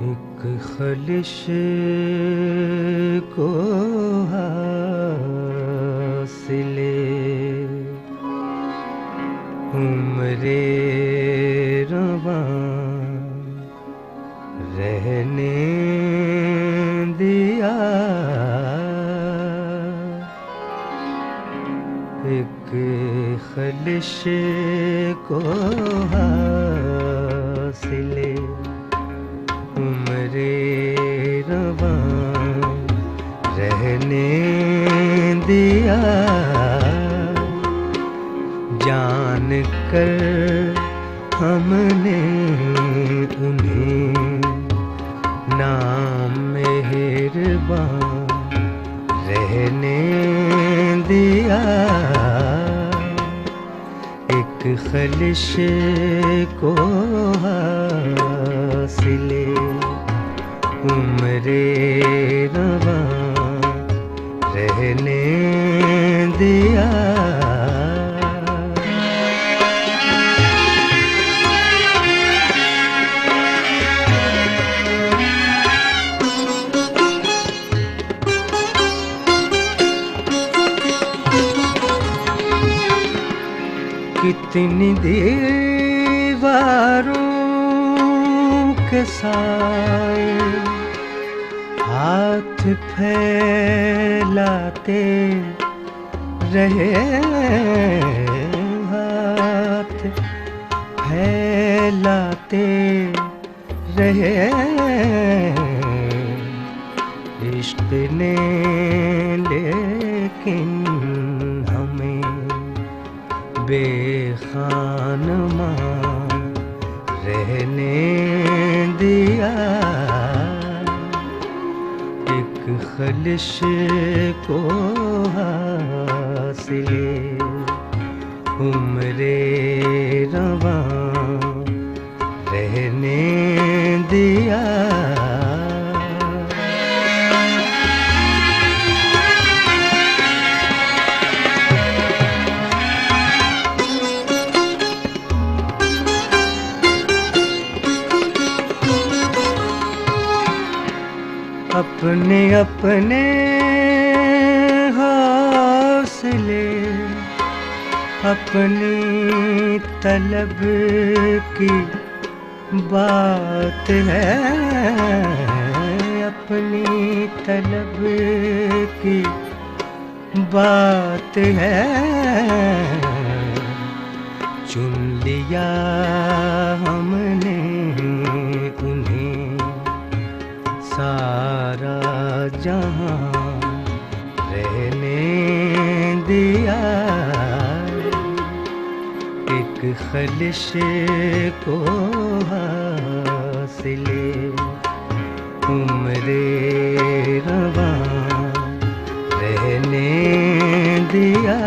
एक खलिश को हासिले उम्रे रवां रहने दिया। एक खलिश को हासिले उम्रे रवां रहने दिया। जान कर हमने उन्हें नाम मेहरबान रहने दिया। एक खलिश को हासिले उम्रे रवां रहने दिया। कितनी दीवारों के साए हाथ फैलाते रहे, हाथ फैलाते रहे। इश्क ने लेकिन हमें बेखानमा रहने दिया। एक खलिश को हासिले उम्रे रवां रहने दिया। अपने अपने हौसले अपनी तलब की बात है, अपनी तलब की बात है। चुन लिया हमने उन्हें सारा जहां रहने दिया। एक खलिश को हासिले उम्रे रवां रहने दिया।